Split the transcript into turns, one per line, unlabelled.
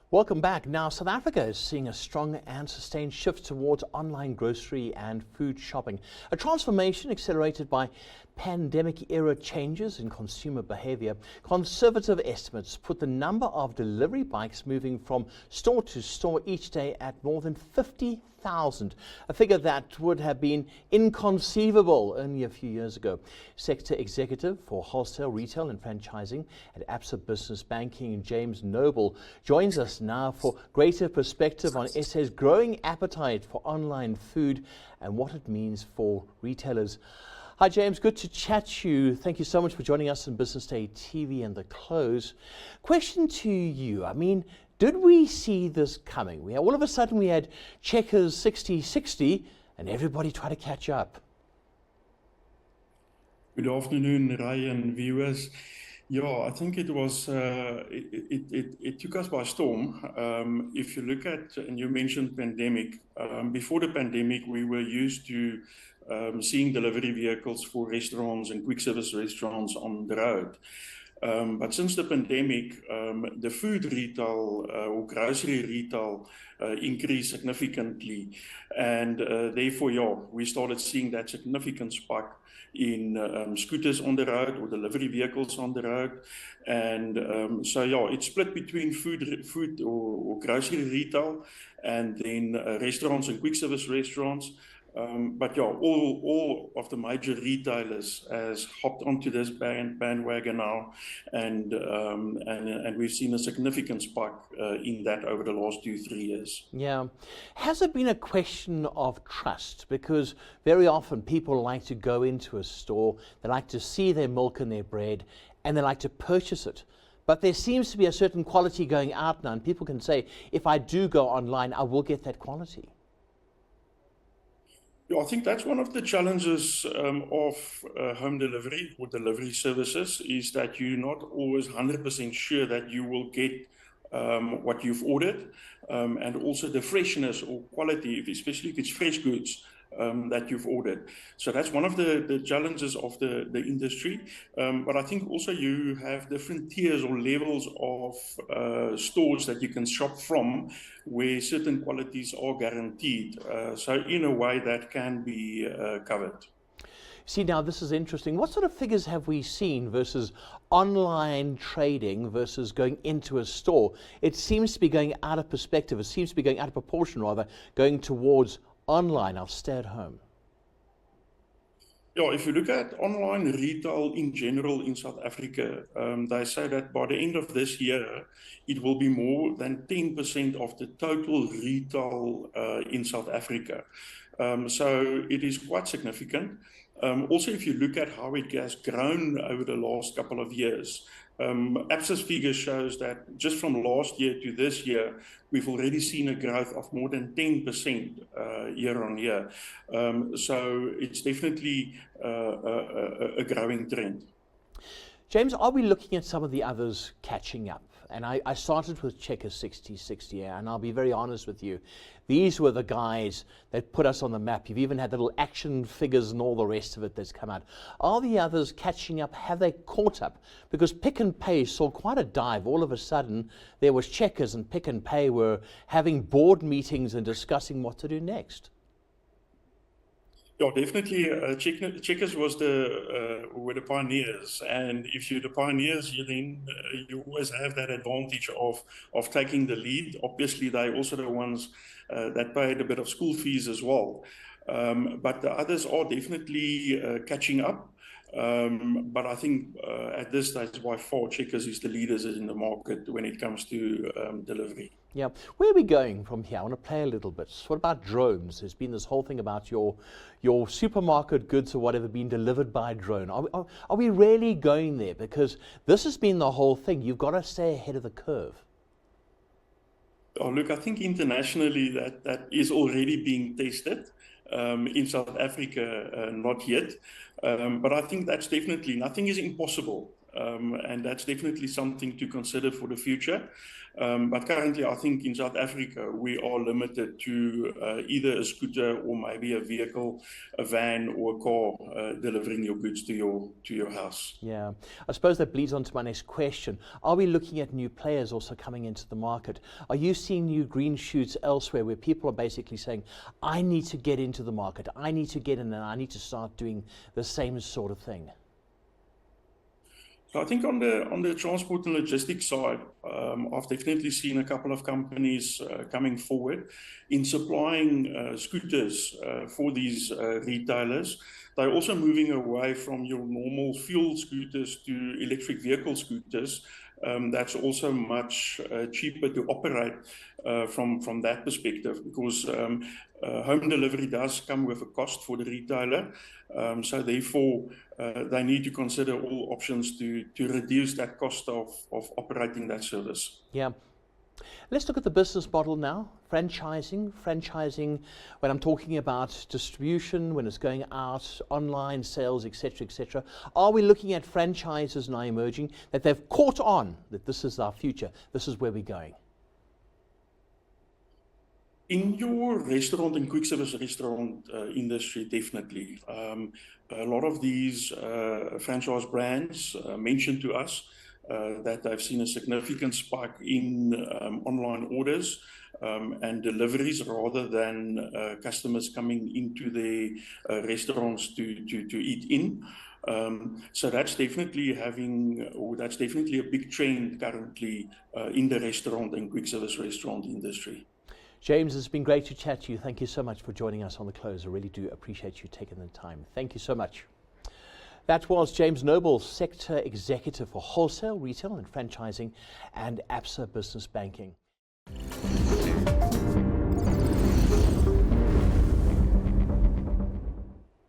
Welcome back. Now, South Africa is seeing a strong and sustained shift towards online grocery and food shopping. A transformation accelerated by pandemic-era changes in consumer behavior. Conservative estimates put the number of delivery bikes moving from store to store each day at more than 50,000, a figure that would have been inconceivable only a few years ago. Sector Executive for Wholesale, Retail and Franchising at Absa Business Banking, James Noble, joins us now for greater perspective on SA's growing appetite for online food and what it means for retailers. Hi James, good to chat to you. Thank you so much for joining us on Business Day TV and The Close. Question to you, did we see this coming? All of a sudden we had Checkers 60-60 and everybody tried to catch up.
Good afternoon, Ryan, viewers. Yeah, I think it was, it took us by storm. If you look at, and you mentioned pandemic, before the pandemic, we were used to seeing delivery vehicles for restaurants and quick service restaurants on the road. But since the pandemic, the food retail or grocery retail increased significantly. And therefore, yeah, we started seeing that significant spike in scooters on the road or delivery vehicles on the road. And so, yeah, it's split between food or grocery retail and then restaurants and quick service restaurants. But yeah, all of the major retailers has hopped onto this bandwagon now, and we've seen a significant spike in that over the last 2-3 years.
Yeah. Has it been a question of trust? Because very often people like to go into a store, they like to see their milk and their bread, and they like to purchase it. But there seems to be a certain quality going out now, and people can say, if I do go online, I will get that quality.
Yeah, I think that's one of the challenges of home delivery or delivery services, is that you're not always 100% sure that you will get what you've ordered, and also the freshness or quality, especially if it's fresh goods that you've ordered. So that's one of the challenges of the industry. But I think also you have different tiers or levels of stores that you can shop from where certain qualities are guaranteed. So in a way that can be covered.
See, now this is interesting. What sort of figures have we seen versus online trading versus going into a store? It seems to be going out of perspective. It seems to be going out of proportion, rather, going towards online. I'll stay at home.
Yeah, if you look at online retail in general in South Africa, they say that by the end of this year, it will be more than 10% of the total retail in South Africa. So it is quite significant. Also, if you look at how it has grown over the last couple of years, Absa's figure shows that just from last year to this year, we've already seen a growth of more than 10% year on year. So it's definitely a growing trend.
James, are we looking at some of the others catching up? And I started with Checkers 60-60, and I'll be very honest with you. These were the guys that put us on the map. You've even had the little action figures and all the rest of it that's come out. Are the others catching up? Have they caught up? Because Pick n Pay saw quite a dive. All of a sudden, there was Checkers and Pick n Pay were having board meetings and discussing what to do next.
Yeah, definitely. Checkers were the pioneers, and if you're the pioneers, you always have that advantage of taking the lead. Obviously, they're also the ones that paid a bit of school fees as well. But the others are definitely catching up. But I think at this stage, by far, Checkers is the leaders in the market when it comes to delivery.
Yeah. Where are we going from here? I want to play a little bit. What about drones? There's been this whole thing about your supermarket goods or whatever being delivered by drone. Are we really going there? Because this has been the whole thing. You've got to stay ahead of the curve.
Oh, look, I think internationally that is already being tested. In South Africa, not yet. But I think that's definitely, nothing is impossible. and that's definitely something to consider for the future. But currently, I think in South Africa, we are limited to either a scooter or maybe a vehicle, a van or a car delivering your goods to your house.
Yeah, I suppose that bleeds on to my next question. Are we looking at new players also coming into the market? Are you seeing new green shoots elsewhere where people are basically saying, I need to get into the market, I need to get in and I need to start doing the same sort of thing?
So I think on the transport and logistics side, I've definitely seen a couple of companies coming forward in supplying scooters for these retailers. They're also moving away from your normal fuel scooters to electric vehicle scooters. That's also much cheaper to operate from that perspective, because home delivery does come with a cost for the retailer. So therefore, they need to consider all options to reduce that cost of operating that service.
Yeah. Let's look at the business model now. Franchising, when I'm talking about distribution, when it's going out, online sales, etc. Are we looking at franchises now emerging that they've caught on that this is our future, this is where we're going?
In your restaurant and quick service restaurant industry, definitely. A lot of these franchise brands mentioned to us that they've seen a significant spike in online orders and deliveries rather than customers coming into their restaurants to eat in. So that's definitely that's definitely a big trend currently in the restaurant and quick service restaurant industry.
James, it's been great to chat to you. Thank you so much for joining us on The Close. I really do appreciate you taking the time. Thank you so much. That was James Noble, Sector Executive for Wholesale, Retail and Franchising and Absa Business Banking.